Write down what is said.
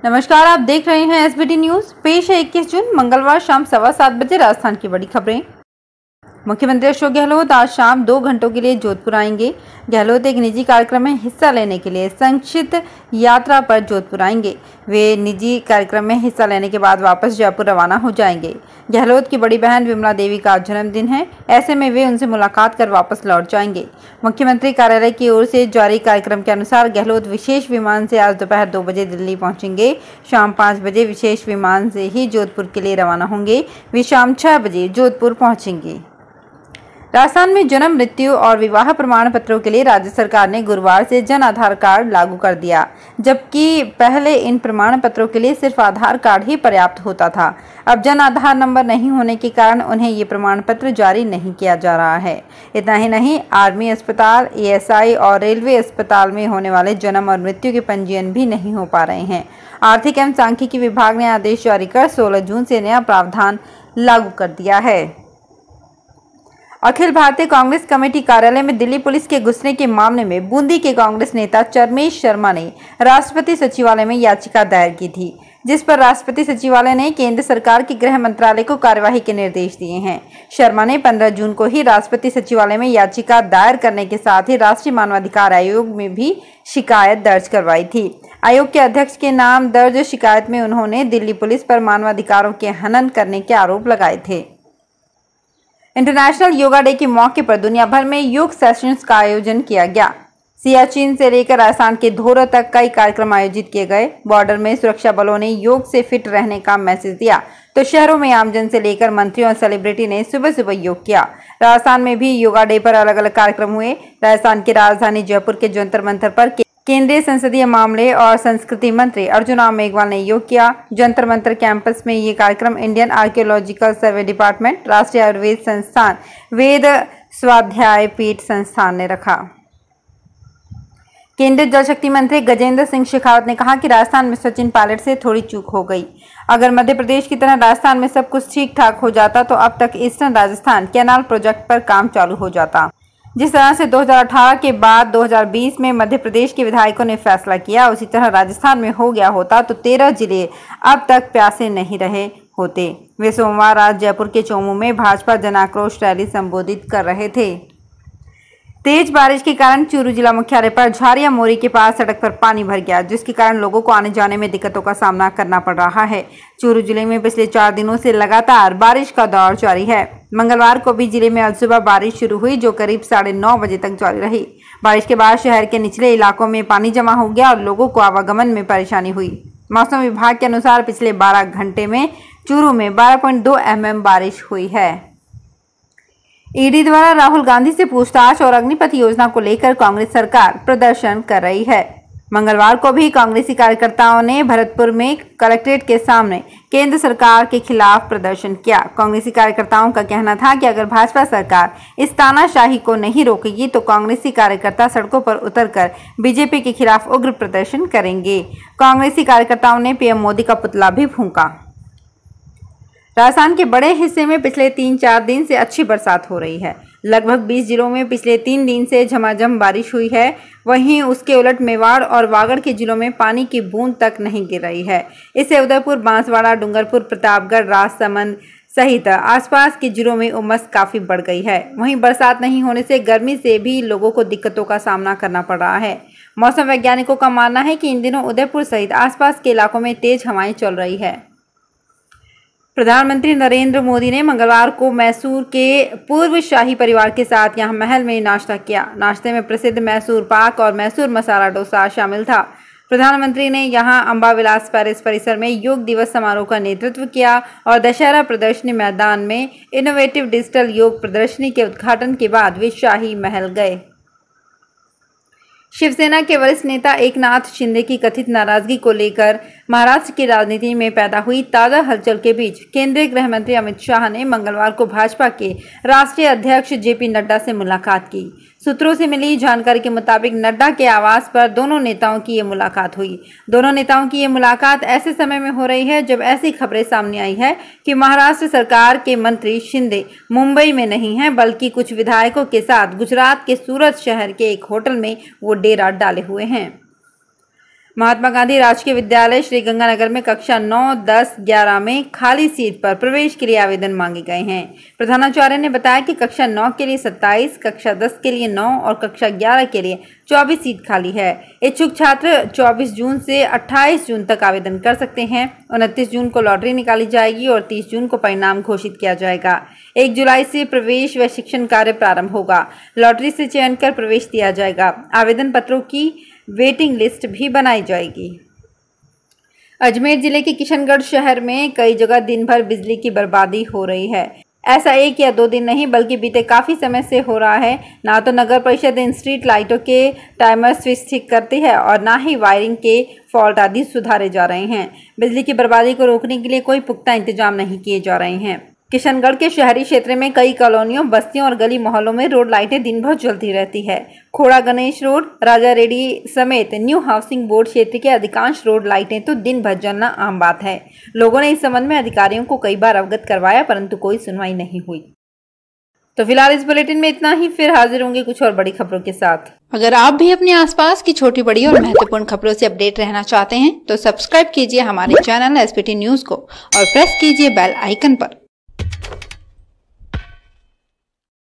नमस्कार, आप देख रहे हैं एसबीटी न्यूज। पेश है 21 जून मंगलवार शाम 7:15 बजे राजस्थान की बड़ी खबरें। मुख्यमंत्री अशोक गहलोत आज शाम 2 घंटों के लिए जोधपुर आएंगे। गहलोत एक निजी कार्यक्रम में हिस्सा लेने के लिए संक्षिप्त यात्रा पर जोधपुर आएंगे। वे निजी कार्यक्रम में हिस्सा लेने के बाद वापस जयपुर रवाना हो जाएंगे। गहलोत की बड़ी बहन विमला देवी का जन्मदिन है, ऐसे में वे उनसे मुलाकात कर वापस लौट जाएंगे। मुख्यमंत्री कार्यालय की ओर से जारी कार्यक्रम के अनुसार गहलोत विशेष विमान से आज दोपहर 2 बजे दिल्ली पहुंचेंगे। शाम 5 बजे विशेष विमान से ही जोधपुर के लिए रवाना होंगे। वे शाम 6 बजे जोधपुर पहुंचेंगे। राजस्थान में जन्म, मृत्यु और विवाह प्रमाण पत्रों के लिए राज्य सरकार ने गुरुवार से जन आधार कार्ड लागू कर दिया, जबकि पहले इन प्रमाण पत्रों के लिए सिर्फ आधार कार्ड ही पर्याप्त होता था। अब जन आधार नंबर नहीं होने के कारण उन्हें ये प्रमाण पत्र जारी नहीं किया जा रहा है। इतना ही नहीं, आर्मी अस्पताल, ASI और रेलवे अस्पताल में होने वाले जन्म और मृत्यु के पंजीयन भी नहीं हो पा रहे हैं। आर्थिक एवं सांख्यिकी विभाग ने आदेश जारी कर 16 जून से नया प्रावधान लागू कर दिया है। अखिल भारतीय कांग्रेस कमेटी कार्यालय में दिल्ली पुलिस के घुसने के मामले में बूंदी के कांग्रेस नेता चरमेश शर्मा ने राष्ट्रपति सचिवालय में याचिका दायर की थी, जिस पर राष्ट्रपति सचिवालय ने केंद्र सरकार के गृह मंत्रालय को कार्यवाही के निर्देश दिए हैं। शर्मा ने 15 जून को ही राष्ट्रपति सचिवालय में याचिका दायर करने के साथ ही राष्ट्रीय मानवाधिकार आयोग में भी शिकायत दर्ज करवाई थी। आयोग के अध्यक्ष के नाम दर्ज शिकायत में उन्होंने दिल्ली पुलिस पर मानवाधिकारों के हनन करने के आरोप लगाए थे। इंटरनेशनल योगा डे के मौके पर दुनिया भर में योग सेशंस का आयोजन किया गया। सियाचिन से लेकर राजस्थान के धोरा तक कई कार्यक्रम आयोजित किए गए। बॉर्डर में सुरक्षा बलों ने योग से फिट रहने का मैसेज दिया, तो शहरों में आमजन से लेकर मंत्रियों और सेलिब्रिटी ने सुबह सुबह योग किया। राजस्थान में भी योगा डे पर अलग अलग कार्यक्रम हुए। राजस्थान की राजधानी जयपुर के जंतर मंतर पर केंद्रीय संसदीय मामले और संस्कृति मंत्री अर्जुन राम मेघवाल ने योग किया। जंतर मंतर कैंपस में ये कार्यक्रम इंडियन आर्कियोलॉजिकल सर्वे डिपार्टमेंट, राष्ट्रीय आयुर्वेद संस्थान, वेद स्वाध्याय पीठ संस्थान ने रखा। केंद्रीय जल शक्ति मंत्री गजेंद्र सिंह शेखावत ने कहा कि राजस्थान में सचिन पायलट से थोड़ी चूक हो गई। अगर मध्य प्रदेश की तरह राजस्थान में सब कुछ ठीक ठाक हो जाता तो अब तक ईस्टर्न राजस्थान कैनाल प्रोजेक्ट पर काम चालू हो जाता। जिस तरह से 2018 के बाद 2020 में मध्य प्रदेश के विधायकों ने फैसला किया, उसी तरह राजस्थान में हो गया होता तो 13 जिले अब तक प्यासे नहीं रहे होते। वे सोमवार आज जयपुर के चोमू में भाजपा जन आक्रोश रैली संबोधित कर रहे थे। तेज बारिश के कारण चूरू जिला मुख्यालय पर झारिया मोरी के पास सड़क पर पानी भर गया, जिसके कारण लोगों को आने जाने में दिक्कतों का सामना करना पड़ रहा है। चूरू जिले में पिछले 4 दिनों से लगातार बारिश का दौर जारी है। मंगलवार को भी जिले में आज सुबह बारिश शुरू हुई, जो करीब 9:30 बजे तक जारी रही। बारिश के बाद शहर के निचले इलाकों में पानी जमा हो गया और लोगों को आवागमन में परेशानी हुई। मौसम विभाग के अनुसार पिछले 12 घंटे में चूरू में 12.2 mm बारिश हुई है। ईडी द्वारा राहुल गांधी से पूछताछ और अग्निपथ योजना को लेकर कांग्रेस सरकार प्रदर्शन कर रही है। मंगलवार को भी कांग्रेसी कार्यकर्ताओं ने भरतपुर में कलेक्ट्रेट के सामने केंद्र सरकार के खिलाफ प्रदर्शन किया। कांग्रेसी कार्यकर्ताओं का कहना था कि अगर भाजपा सरकार इस तानाशाही को नहीं रोकेगी तो कांग्रेसी कार्यकर्ता सड़कों पर उतरकर बीजेपी के खिलाफ उग्र प्रदर्शन करेंगे। कांग्रेसी कार्यकर्ताओं ने पीएम मोदी का पुतला भी फूंका। राजस्थान के बड़े हिस्से में पिछले 3-4 दिन से अच्छी बरसात हो रही है। लगभग 20 जिलों में पिछले 3 दिन से झमाझम बारिश हुई है। वहीं उसके उलट मेवाड़ और वागड़ के जिलों में पानी की बूंद तक नहीं गिर रही है। इससे उदयपुर, बांसवाड़ा, डूंगरपुर, प्रतापगढ़, राजसमंद सहित आसपास के जिलों में उमस काफी बढ़ गई है। वहीं बरसात नहीं होने से गर्मी से भी लोगों को दिक्कतों का सामना करना पड़ रहा है। मौसम वैज्ञानिकों का मानना है कि इन दिनों उदयपुर सहित आसपास के इलाकों में तेज हवाएं चल रही है। प्रधानमंत्री नरेंद्र मोदी ने मंगलवार को मैसूर के पूर्व शाही परिवार के साथ यहां महल में नाश्ता किया। नाश्ते में प्रसिद्ध मैसूर पाक और मैसूर मसाला डोसा शामिल था। प्रधानमंत्री ने यहां अंबाविलास पैलेस परिसर में योग दिवस समारोह का नेतृत्व किया और दशहरा प्रदर्शनी मैदान में इनोवेटिव डिजिटल योग प्रदर्शनी के उद्घाटन के बाद वे शाही महल गए। शिवसेना के वरिष्ठ नेता एकनाथ शिंदे की कथित नाराजगी को लेकर महाराष्ट्र की राजनीति में पैदा हुई ताजा हलचल के बीच केंद्रीय गृह मंत्री अमित शाह ने मंगलवार को भाजपा के राष्ट्रीय अध्यक्ष जेपी नड्डा से मुलाकात की। सूत्रों से मिली जानकारी के मुताबिक नड्डा के आवास पर दोनों नेताओं की ये मुलाकात हुई। दोनों नेताओं की ये मुलाकात ऐसे समय में हो रही है जब ऐसी खबरें सामने आई है कि महाराष्ट्र सरकार के मंत्री शिंदे मुंबई में नहीं हैं, बल्कि कुछ विधायकों के साथ गुजरात के सूरत शहर के एक होटल में वो डेरा डाले हुए हैं। महात्मा गांधी राजकीय विद्यालय श्री गंगानगर में कक्षा 9, 10, 11 में खाली सीट पर प्रवेश के लिए आवेदन मांगे गए हैं। प्रधानाचार्य ने बताया कि कक्षा 9 के लिए 27, कक्षा 10 के लिए 9 और कक्षा 11 के लिए 24 सीट खाली है। इच्छुक छात्र 24 जून से 28 जून तक आवेदन कर सकते हैं। 29 जून को लॉटरी निकाली जाएगी और 30 जून को परिणाम घोषित किया जाएगा। 1 जुलाई से प्रवेश व शिक्षण कार्य प्रारंभ होगा। लॉटरी से चयन कर प्रवेश दिया जाएगा। आवेदन पत्रों की वेटिंग लिस्ट भी बनाई जाएगी। अजमेर जिले के किशनगढ़ शहर में कई जगह दिन भर बिजली की बर्बादी हो रही है। ऐसा 1 या 2 दिन नहीं बल्कि बीते काफी समय से हो रहा है। ना तो नगर परिषद इन स्ट्रीट लाइटों के टाइमर स्विच ठीक करती है और ना ही वायरिंग के फॉल्ट आदि सुधारे जा रहे हैं। बिजली की बर्बादी को रोकने के लिए कोई पुख्ता इंतजाम नहीं किए जा रहे हैं। किशनगढ़ के शहरी क्षेत्र में कई कॉलोनियों, बस्तियों और गली मोहल्लों में रोड लाइटें दिन भर जलती रहती है। खोड़ा गणेश रोड, राजा रेड्डी समेत न्यू हाउसिंग बोर्ड क्षेत्र के अधिकांश रोड लाइटें तो दिन भर जलना आम बात है। लोगों ने इस संबंध में अधिकारियों को कई बार अवगत करवाया परंतु कोई सुनवाई नहीं हुई। तो फिलहाल इस बुलेटिन में इतना ही। फिर हाजिर होंगे कुछ और बड़ी खबरों के साथ। अगर आप भी अपने आसपास की छोटी बड़ी और महत्वपूर्ण खबरों से अपडेट रहना चाहते हैं तो सब्सक्राइब कीजिए हमारे चैनल SBT न्यूज को और प्रेस कीजिए बेल आइकन पर।